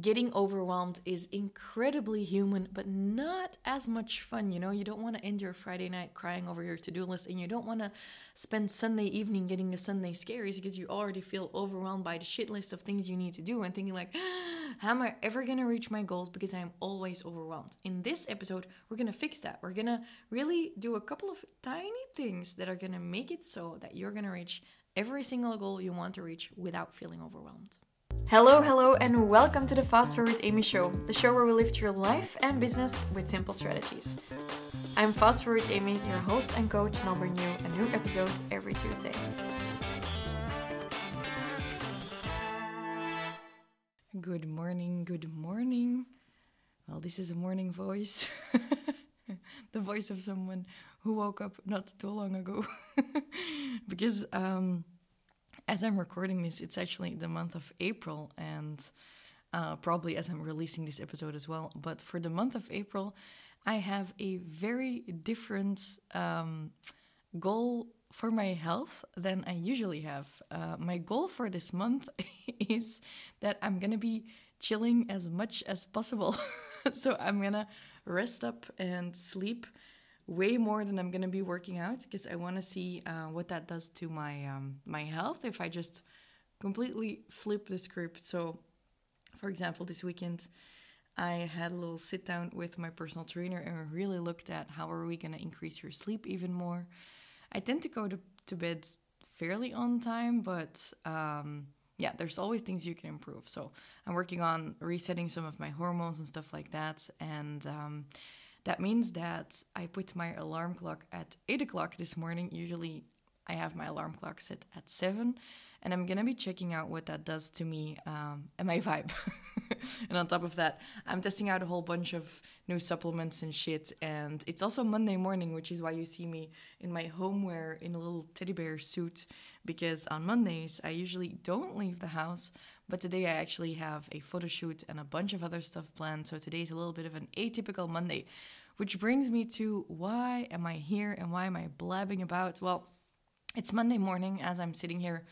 Getting overwhelmed is incredibly human, but not as much fun. You don't want to end your Friday night crying over your to-do list, and you don't want to spend Sunday evening getting the Sunday scaries because you already feel overwhelmed by the shit list of things you need to do and thinking like, how am I ever going to reach my goals because I'm always overwhelmed? In this episode, we're going to fix that. We're going to really do a couple of tiny things that are going to make it so that you're going to reach every single goal you want to reach without feeling overwhelmed. Hello, and welcome to the FastForwardAmy Show, the show where we lift your life and business with simple strategies. I'm FastForwardAmy, your host and coach, and I'll bring you a new episode every Tuesday. Good morning. Well, this is a morning voice. The voice of someone who woke up not too long ago. Because as I'm recording this, it's actually the month of April, and probably as I'm releasing this episode as well. But for the month of April, I have a very different goal for my health than I usually have. My goal for this month is that I'm going to be chilling as much as possible. So I'm going to rest up and sleep way more than I'm going to be working out, because I want to see what that does to my health if I just completely flip the script. So, for example, this weekend, I had a little sit down with my personal trainer and we really looked at how are we going to increase your sleep even more. I tend to go to bed fairly on time, but yeah, there's always things you can improve. So I'm working on resetting some of my hormones and stuff like that. And that means that I put my alarm clock at 8 o'clock this morning. Usually I have my alarm clock set at 7, and I'm going to be checking out what that does to me and my vibe. And on top of that, I'm testing out a whole bunch of new supplements and shit. And it's also Monday morning, which is why you see me in my homeware in a little teddy bear suit, because on Mondays I usually don't leave the house. But today I actually have a photo shoot and a bunch of other stuff planned. So today's a little bit of an atypical Monday, which brings me to why am I here and why am I blabbing about? Well, it's Monday morning as I'm sitting here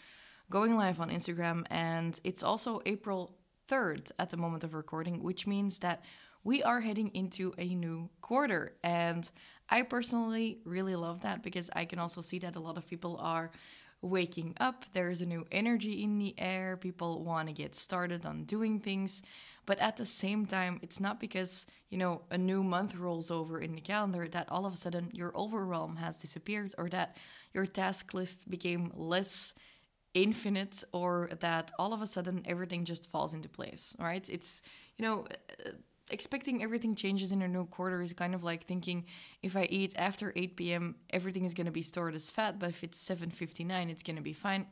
going live on Instagram, and it's also April 3rd at the moment of recording, which means that we are heading into a new quarter. And I personally really love that, because I can also see that a lot of people are waking up. There's a new energy in the air. People want to get started on doing things. But at the same time, it's not because, a new month rolls over in the calendar that all of a sudden your overwhelm has disappeared, or that your task list became less infinite, or that all of a sudden everything just falls into place, right? It's, expecting everything changes in a new quarter is kind of like thinking if I eat after 8 p.m., everything is going to be stored as fat, but if it's 7:59, it's going to be fine.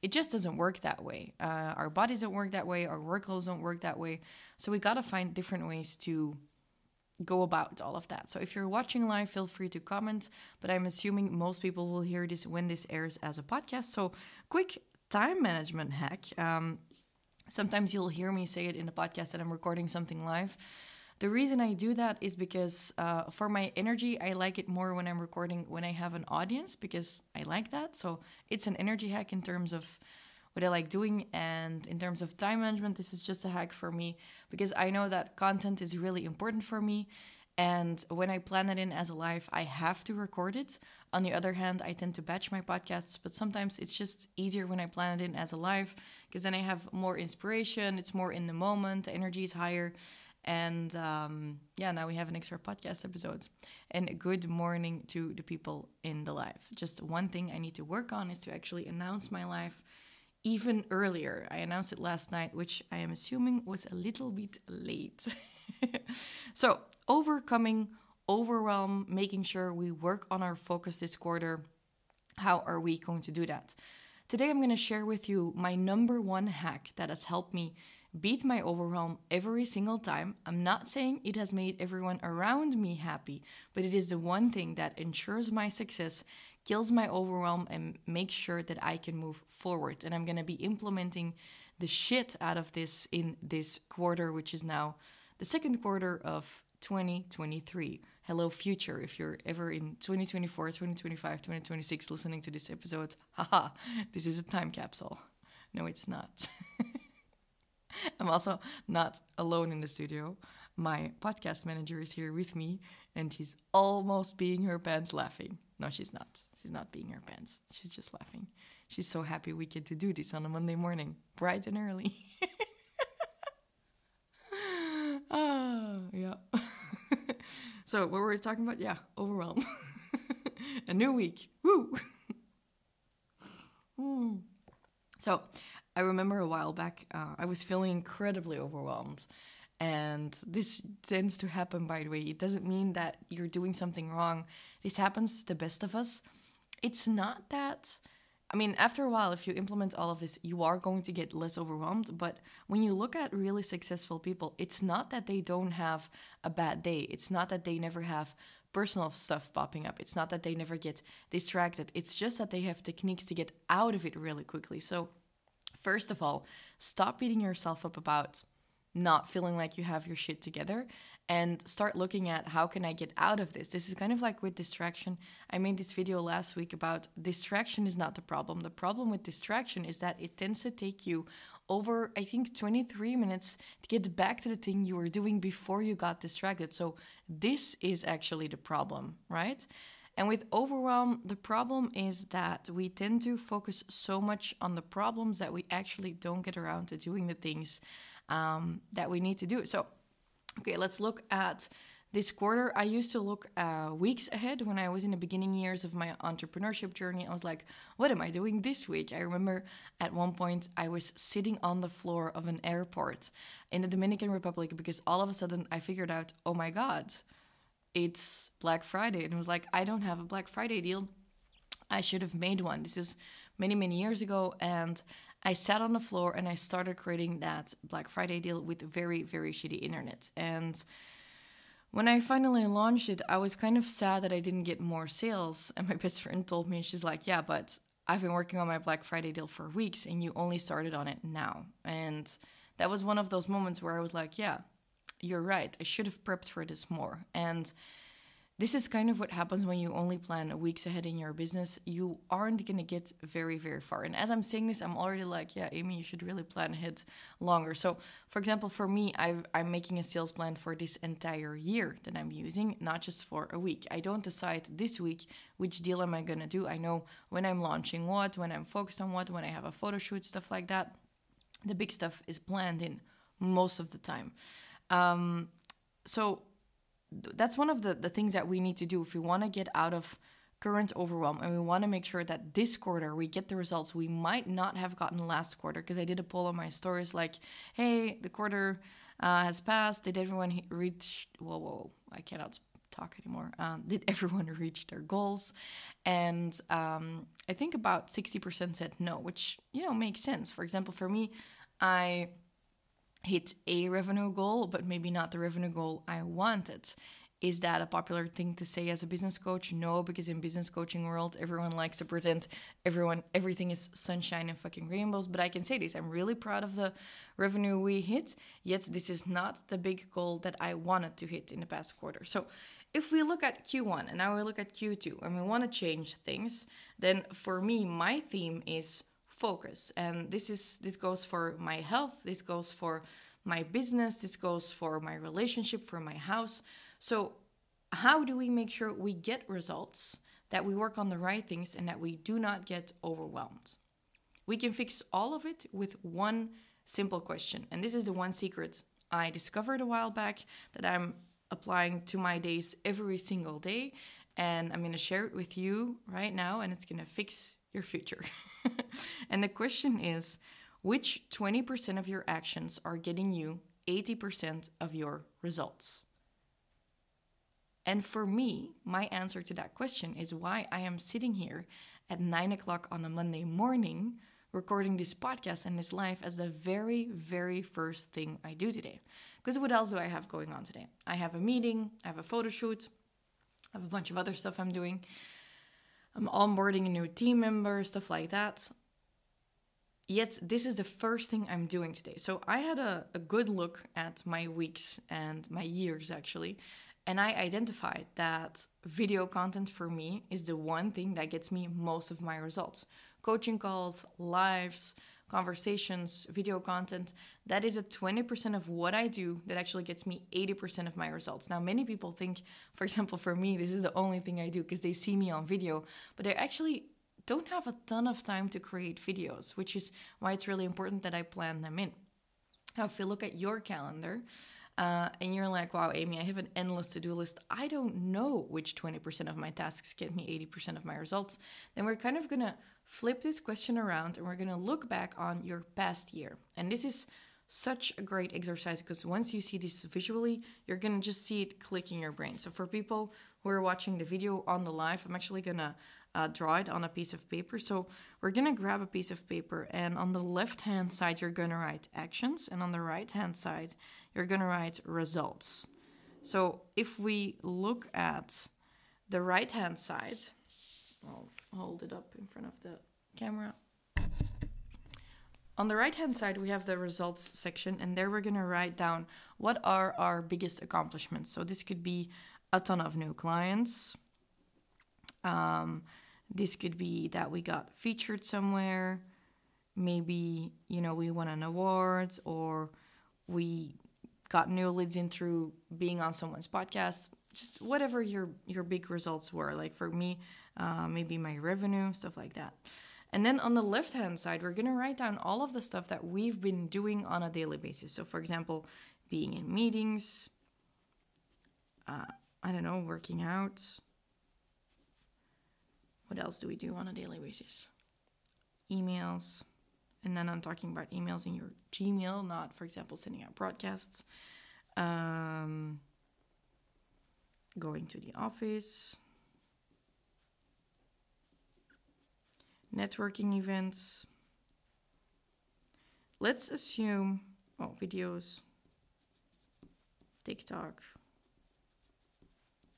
It just doesn't work that way. Our bodies don't work that way. Our workloads don't work that way. So we got to find different ways to go about all of that. So if you're watching live, feel free to comment, but I'm assuming most people will hear this when this airs as a podcast. So quick time management hack. Sometimes you'll hear me say it in the podcast that I'm recording something live. The reason I do that is because for my energy, I like it more when I'm recording when I have an audience, because I like that. So it's an energy hack in terms of what I like doing, and in terms of time management, this is just a hack for me, because I know that content is really important for me. And when I plan it in as a live, I have to record it. On the other hand, I tend to batch my podcasts, but sometimes it's just easier when I plan it in as a live, because then I have more inspiration, it's more in the moment, the energy is higher. And now we have an extra podcast episode. And good morning to the people in the live. Just one thing I need to work on is to actually announce my live even earlier. I announced it last night, which I am assuming was a little bit late. So, overcoming overwhelm, making sure we work on our focus this quarter. How are we going to do that? Today, I'm going to share with you my number one hack that has helped me beat my overwhelm every single time. I'm not saying it has made everyone around me happy, but it is the one thing that ensures my success, kills my overwhelm, and makes sure that I can move forward. And I'm going to be implementing the shit out of this in this quarter, which is now the second quarter of 2023. Hello, future. If you're ever in 2024, 2025, 2026 listening to this episode, haha, this is a time capsule. No, it's not. I'm also not alone in the studio. My podcast manager is here with me, and she's almost peeing her pants laughing. No, she's not. She's not peeing her pants. She's just laughing. She's so happy we get to do this on a Monday morning, bright and early. Yeah. So what were we talking about? Yeah, overwhelm. A new week. Woo! So I remember a while back, I was feeling incredibly overwhelmed. And this tends to happen, by the way. It doesn't mean that you're doing something wrong. This happens to the best of us. It's not that... I mean, after a while, if you implement all of this, you are going to get less overwhelmed. But when you look at really successful people, it's not that they don't have a bad day. It's not that they never have personal stuff popping up. It's not that they never get distracted. It's just that they have techniques to get out of it really quickly. So first of all, stop beating yourself up about not feeling like you have your shit together, and start looking at how can I get out of this. This is kind of like with distraction. I made this video last week about distraction is not the problem. The problem with distraction is that it tends to take you over, I think, 23 minutes to get back to the thing you were doing before you got distracted. So this is actually the problem, right? And with overwhelm, the problem is that we tend to focus so much on the problems that we actually don't get around to doing the things that we need to do. So, okay, let's look at this quarter. I used to look weeks ahead when I was in the beginning years of my entrepreneurship journey. I was like, what am I doing this week? I remember at one point I was sitting on the floor of an airport in the Dominican Republic because all of a sudden I figured out, oh my God, it's Black Friday. And I was like, I don't have a Black Friday deal. I should have made one. This was many, many years ago. And I sat on the floor and I started creating that Black Friday deal with very, very shitty internet. And when I finally launched it, I was kind of sad that I didn't get more sales. And my best friend told me, she's like, yeah, but I've been working on my Black Friday deal for weeks and you only started on it now. And that was one of those moments where I was like, yeah, you're right. I should have prepped for this more. And this is kind of what happens when you only plan weeks ahead in your business. You aren't going to get very, very far. And as I'm saying this, I'm already like, yeah, Amy, you should really plan ahead longer. So, for example, for me, I'm making a sales plan for this entire year that I'm using, not just for a week. I don't decide this week which deal am I going to do. I know when I'm launching what, when I'm focused on what, when I have a photo shoot, stuff like that. The big stuff is planned in most of the time. So that's one of the things that we need to do if we want to get out of current overwhelm and we want to make sure that this quarter we get the results we might not have gotten last quarter. Because I did a poll on my stories like, hey, the quarter has passed. Did everyone reach... Whoa, I cannot talk anymore. Did everyone reach their goals? And I think about 60% said no, which, makes sense. For example, for me, I hit a revenue goal, but maybe not the revenue goal I wanted. Is that a popular thing to say as a business coach? No, because in business coaching world, everyone likes to pretend everything is sunshine and fucking rainbows. But I can say this, I'm really proud of the revenue we hit, yet this is not the big goal that I wanted to hit in the past quarter. So if we look at Q1 and now we look at Q2 and we want to change things, then for me, my theme is focus. And this goes for my health, this goes for my business, this goes for my relationship, for my house. So how do we make sure we get results, that we work on the right things, and that we do not get overwhelmed? We can fix all of it with one simple question. And this is the one secret I discovered a while back that I'm applying to my days every single day. And I'm going to share it with you right now, and it's going to fix your future. And the question is, which 20% of your actions are getting you 80% of your results? And for me, my answer to that question is why I am sitting here at 9 o'clock on a Monday morning recording this podcast and this live as the very, very first thing I do today. Because what else do I have going on today? I have a meeting, I have a photo shoot, I have a bunch of other stuff I'm doing. I'm onboarding a new team member, stuff like that. Yet this is the first thing I'm doing today. So I had a good look at my weeks and my years actually. And I identified that video content for me is the one thing that gets me most of my results. Coaching calls, lives, conversations, video content, that is a 20% of what I do that actually gets me 80% of my results. Now, many people think, for example, for me, this is the only thing I do because they see me on video, but I actually don't have a ton of time to create videos, which is why it's really important that I plan them in. Now, if you look at your calendar, and you're like, wow, Amy, I have an endless to-do list. I don't know which 20% of my tasks get me 80% of my results. Then we're kind of going to flip this question around and we're going to look back on your past year. And this is such a great exercise because once you see this visually, you're going to just see it click in your brain. So for people who are watching the video on the live, I'm actually going to draw it on a piece of paper. So we're going to grab a piece of paper and on the left-hand side, you're going to write actions. And on the right-hand side, you're going to write results. So if we look at the right-hand side, I'll hold it up in front of the camera. On the right-hand side, we have the results section, and there we're going to write down what are our biggest accomplishments. So this could be a ton of new clients. This could be that we got featured somewhere. Maybe, we won an award, or we got new leads in through being on someone's podcast. Just whatever your big results were. Like for me, maybe my revenue, stuff like that. And then on the left-hand side, we're going to write down all of the stuff that we've been doing on a daily basis. So for example, being in meetings, working out. What else do we do on a daily basis? Emails. And then I'm talking about emails in your Gmail, not, for example, sending out broadcasts. Going to the office. Networking events. Let's assume, videos, TikTok,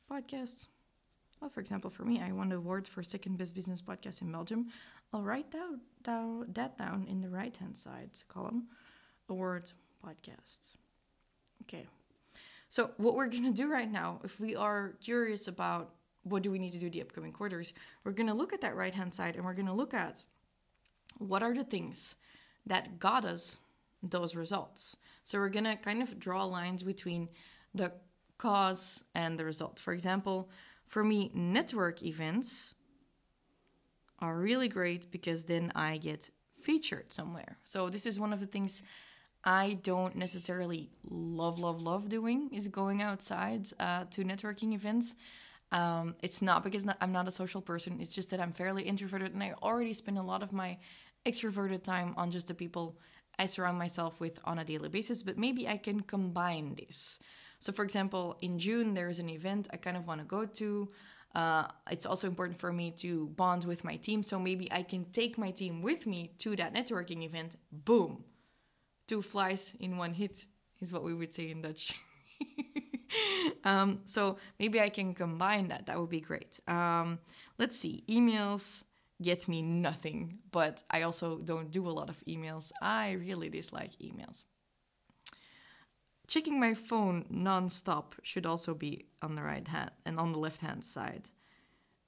podcasts. Well, for example, for me, I won the award for second best business podcast in Belgium. I'll write that down in the right-hand side column. Award podcasts. Okay. So what we're going to do right now, if we are curious about what do we need to do the upcoming quarters, we're going to look at that right-hand side and we're going to look at what are the things that got us those results. So we're going to kind of draw lines between the cause and the result. For example, for me, network events are really great because then I get featured somewhere. So this is one of the things I don't necessarily love doing, is going outside to networking events. It's not because I'm not a social person. It's just that I'm fairly introverted and I already spend a lot of my extroverted time on just the people I surround myself with on a daily basis. But maybe I can combine this. So for example, in June, there's an event I kind of want to go to. It's also important for me to bond with my team. So maybe I can take my team with me to that networking event. Boom. 2 flies in 1 hit is what we would say in Dutch. So maybe I can combine that. That would be great. Let's see. Emails get me nothing, but I also don't do a lot of emails. I really dislike emails. Checking my phone non-stop should also be on the right hand and on the left-hand side.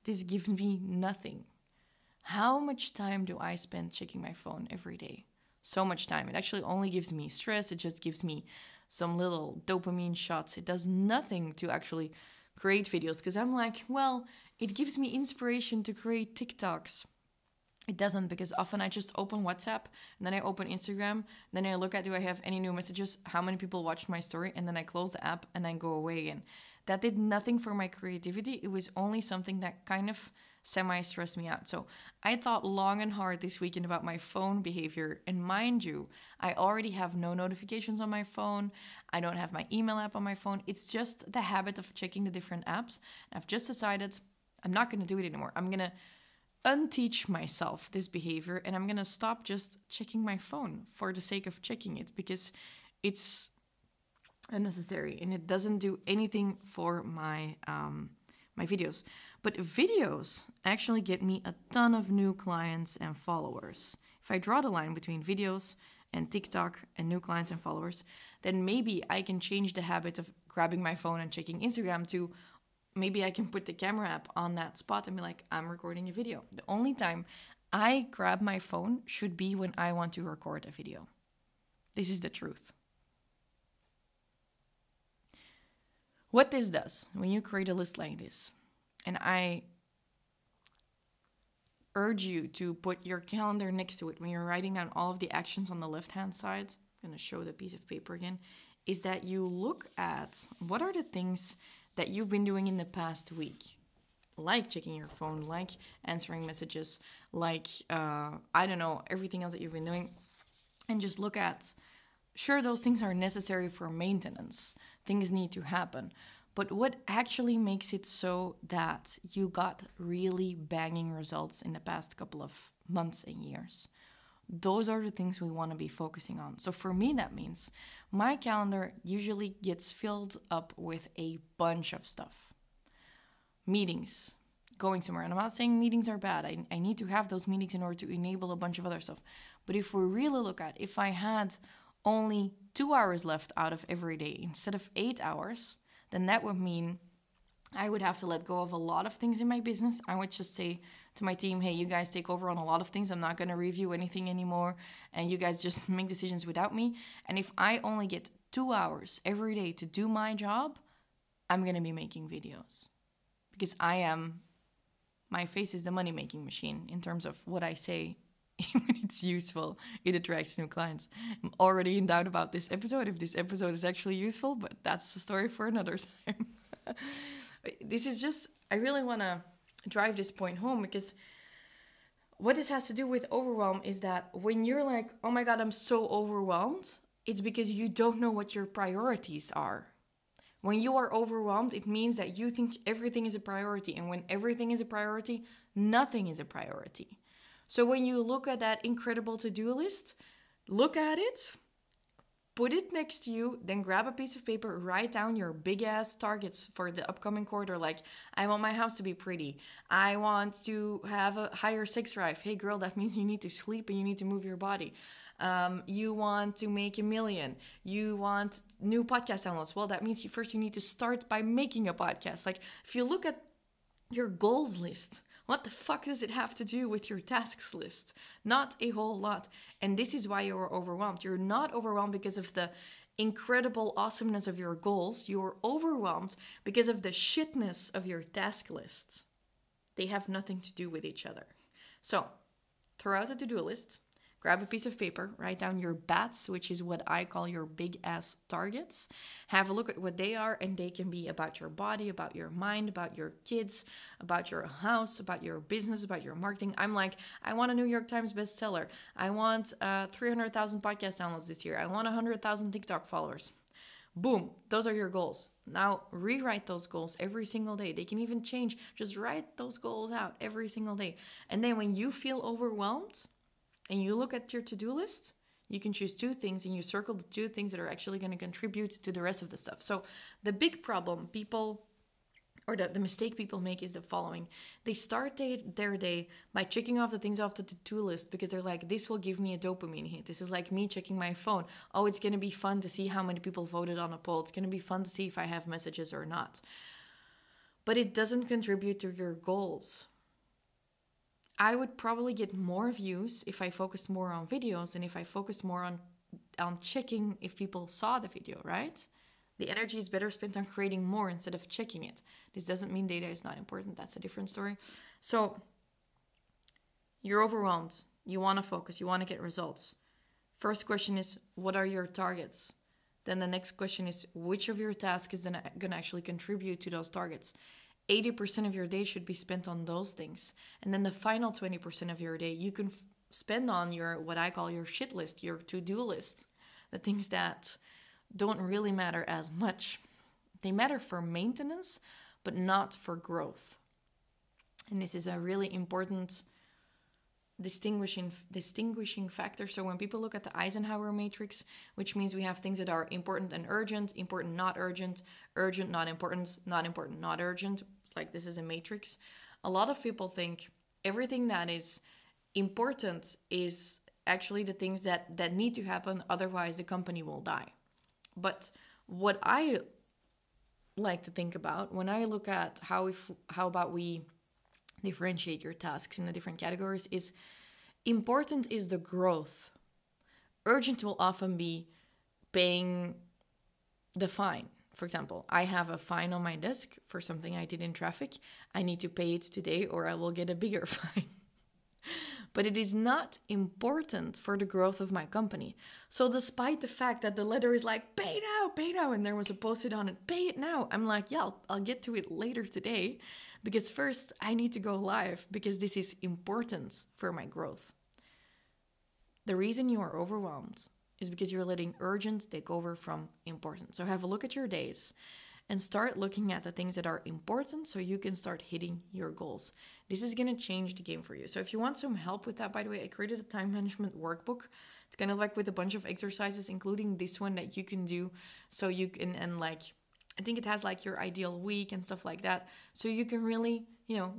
This gives me nothing. How much time do I spend checking my phone every day? So much time. It actually only gives me stress. It just gives me some little dopamine shots. It does nothing to actually create videos because I'm like, well, it gives me inspiration to create TikToks. It doesn't, because often I just open WhatsApp and then I open Instagram. Then I look at, do I have any new messages? How many people watched my story? And then I close the app and I go away again. That did nothing for my creativity. It was only something that kind of semi-stressed me out. So I thought long and hard this weekend about my phone behavior. And mind you, I already have no notifications on my phone. I don't have my email app on my phone. It's just the habit of checking the different apps. I've just decided I'm not going to do it anymore. I'm going to unteach myself this behavior and I'm going to stop just checking my phone for the sake of checking it, because it's unnecessary and it doesn't do anything for my my videos. But videos actually get me a ton of new clients and followers. If I draw the line between videos and TikTok and new clients and followers, then maybe I can change the habit of grabbing my phone and checking Instagram to maybe I can put the camera app on that spot and be like, I'm recording a video. The only time I grab my phone should be when I want to record a video. This is the truth. What this does, when you create a list like this, and I urge you to put your calendar next to it when you're writing down all of the actions on the left-hand side, I'm going to show the piece of paper again, is that you look at what are the things that you've been doing in the past week, like checking your phone, like answering messages, like, I don't know, everything else that you've been doing, and just look at, sure, those things are necessary for maintenance. Things need to happen. But what actually makes it so that you got really banging results in the past couple of months and years? Those are the things we want to be focusing on. So for me, that means my calendar usually gets filled up with a bunch of stuff. Meetings, going somewhere. And I'm not saying meetings are bad. I need to have those meetings in order to enable a bunch of other stuff. But if we really look at, if I had only 2 hours left out of every day instead of 8 hours, then that would mean I would have to let go of a lot of things in my business. I would just say to my team, hey, you guys take over on a lot of things. I'm not going to review anything anymore. And you guys just make decisions without me. And if I only get 2 hours every day to do my job, I'm going to be making videos. Because my face is the money-making machine in terms of what I say. When it's useful, it attracts new clients. I'm already in doubt about this episode, if this episode is actually useful, but that's a story for another time. This is just, I really want to drive this point home, because what this has to do with overwhelm is that when you're like, oh my God, I'm so overwhelmed, it's because you don't know what your priorities are. When you are overwhelmed, it means that you think everything is a priority. And when everything is a priority, nothing is a priority. So when you look at that incredible to-do list, look at it, put it next to you, then grab a piece of paper, write down your big-ass targets for the upcoming quarter. Like, I want my house to be pretty. I want to have a higher sex drive. Hey, girl, that means you need to sleep and you need to move your body. You want to make 1 million. You want new podcast downloads. Well, that means you need to start by making a podcast. Like, if you look at your goals list, what the fuck does it have to do with your tasks list? Not a whole lot. And this is why you're overwhelmed. You're not overwhelmed because of the incredible awesomeness of your goals. You're overwhelmed because of the shitness of your task lists. They have nothing to do with each other. So, throw out a to-do list. Grab a piece of paper, write down your BATs, which is what I call your big-ass targets. Have a look at what they are, and they can be about your body, about your mind, about your kids, about your house, about your business, about your marketing. I'm like, I want a New York Times bestseller. I want 300,000 podcast downloads this year. I want 100,000 TikTok followers. Boom, those are your goals. Now, rewrite those goals every single day. They can even change. Just write those goals out every single day. And then when you feel overwhelmed, and you look at your to-do list, you can choose 2 things and you circle the 2 things that are actually going to contribute to the rest of the stuff. So the big problem the mistake people make is the following. They start their day by checking off the things off the to-do list because they're like, this will give me a dopamine hit. This is like me checking my phone. Oh, it's going to be fun to see how many people voted on a poll. It's going to be fun to see if I have messages or not. But it doesn't contribute to your goals. I would probably get more views if I focused more on videos and if I focused more on checking if people saw the video, right? The energy is better spent on creating more instead of checking it. This doesn't mean data is not important. That's a different story. So you're overwhelmed. You want to focus. You want to get results. First question is, what are your targets? Then the next question is, which of your tasks is going to actually contribute to those targets? 80% of your day should be spent on those things. And then the final 20% of your day, you can spend on your, what I call your shit list, your to-do list. The things that don't really matter as much. They matter for maintenance, but not for growth. And this is a really important distinguishing factor. So when people look at the Eisenhower matrix, which means we have things that are important and urgent, important, not urgent, urgent, not important, not urgent. It's like this is a matrix. A lot of people think everything that is important is actually the things that need to happen, otherwise the company will die. But what I like to think about when I look at how about we differentiate your tasks in the different categories is Important is the growth. Urgent will often be paying the fine. For example, I have a fine on my desk for something I did in traffic. I need to pay it today or I will get a bigger fine. But it is not important for the growth of my company. So despite the fact that the letter is like, pay now, and there was a post-it on it, pay it now. I'm like, yeah, I'll get to it later today because first I need to go live because this is important for my growth. The reason you are overwhelmed is because you're letting urgent take over from important. So have a look at your days and start looking at the things that are important so you can start hitting your goals. This is going to change the game for you. So if you want some help with that, by the way, I created a time management workbook. It's kind of like with a bunch of exercises, including this one that you can do. So you can, and like, I think it has like your ideal week and stuff like that. So you can really,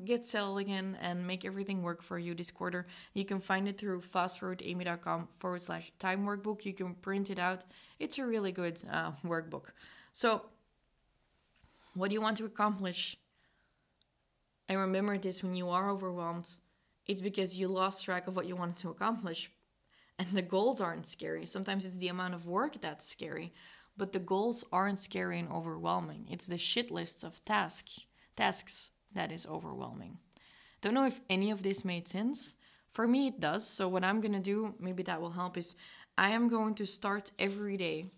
get settled again and make everything work for you this quarter. You can find it through fastforwardamy.com/time workbook. You can print it out. It's a really good workbook. So what do you want to accomplish? And remember this, when you are overwhelmed, it's because you lost track of what you wanted to accomplish. And the goals aren't scary. Sometimes it's the amount of work that's scary. But the goals aren't scary and overwhelming. It's the shit lists of tasks that is overwhelming. Don't know if any of this made sense. For me, it does. So what I'm going to do, maybe that will help, is I am going to start every day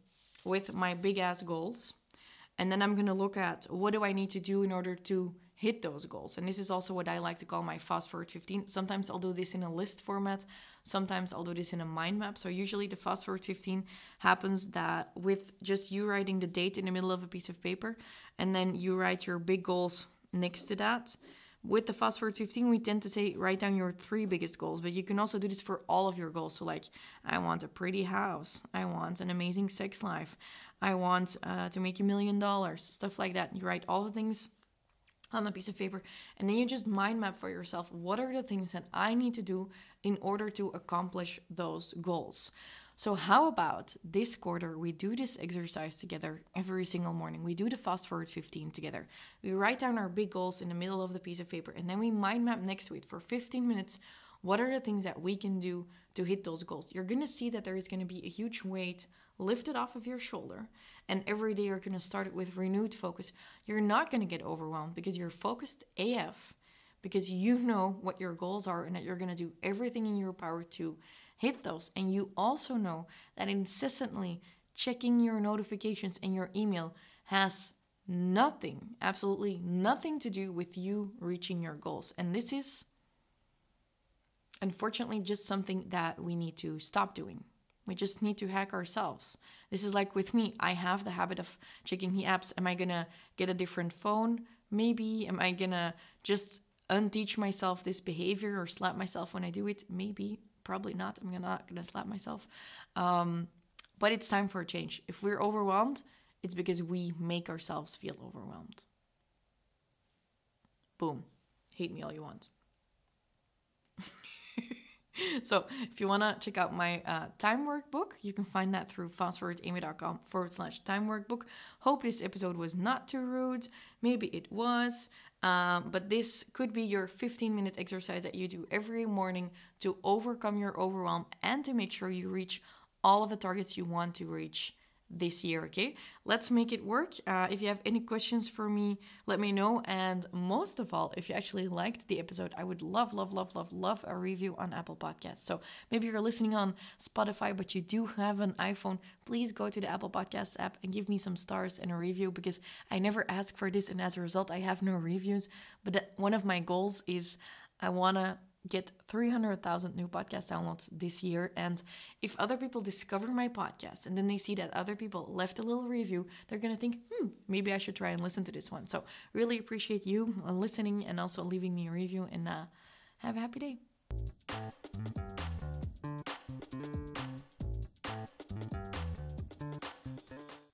with my big ass goals. And then I'm going to look at what do I need to do in order to hit those goals. And this is also what I like to call my Fast Forward 15. Sometimes I'll do this in a list format. Sometimes I'll do this in a mind map. So usually the Fast Forward 15 happens that with just you writing the date in the middle of a piece of paper, and then you write your big goals next to that. With the Fast Forward 15, we tend to say write down your 3 biggest goals, but you can also do this for all of your goals. So like, I want a pretty house. I want an amazing sex life. I want to make $1 million, stuff like that. You write all the things on a piece of paper, and then you just mind map for yourself, what are the things that I need to do in order to accomplish those goals. So how about this quarter, we do this exercise together every single morning. We do the Fast Forward 15 together. We write down our big goals in the middle of the piece of paper, and then we mind map next to it for 15 minutes. What are the things that we can do to hit those goals? You're going to see that there is going to be a huge weight lifted off of your shoulder, and every day you're going to start it with renewed focus. You're not going to get overwhelmed because you're focused AF, because you know what your goals are and that you're going to do everything in your power to hit those. And you also know that incessantly checking your notifications and your email has nothing, absolutely nothing to do with you reaching your goals. And this is unfortunately just something that we need to stop doing. We just need to hack ourselves. This is like with me. I have the habit of checking the apps. Am I going to get a different phone? Maybe. Am I going to just unteach myself this behavior or slap myself when I do it? Maybe. Probably not. I'm not going to slap myself. But it's time for a change. If we're overwhelmed, it's because we make ourselves feel overwhelmed. Boom. Hate me all you want. So if you want to check out my time workbook, you can find that through fastforwardamy.com/time workbook. Hope this episode was not too rude. Maybe it was. But this could be your 15-minute exercise that you do every morning to overcome your overwhelm and to make sure you reach all of the targets you want to reach this year, okay? Let's make it work. If you have any questions for me, let me know. And most of all, if you actually liked the episode, I would love a review on Apple Podcasts. So maybe you're listening on Spotify, but you do have an iPhone. Please go to the Apple Podcasts app and give me some stars and a review, because I never ask for this, and as a result, I have no reviews. But one of my goals is I want to get 300,000 new podcast downloads this year. And if other people discover my podcast and then they see that other people left a little review, they're going to think, maybe I should try and listen to this one. So really appreciate you listening and also leaving me a review, and have a happy day.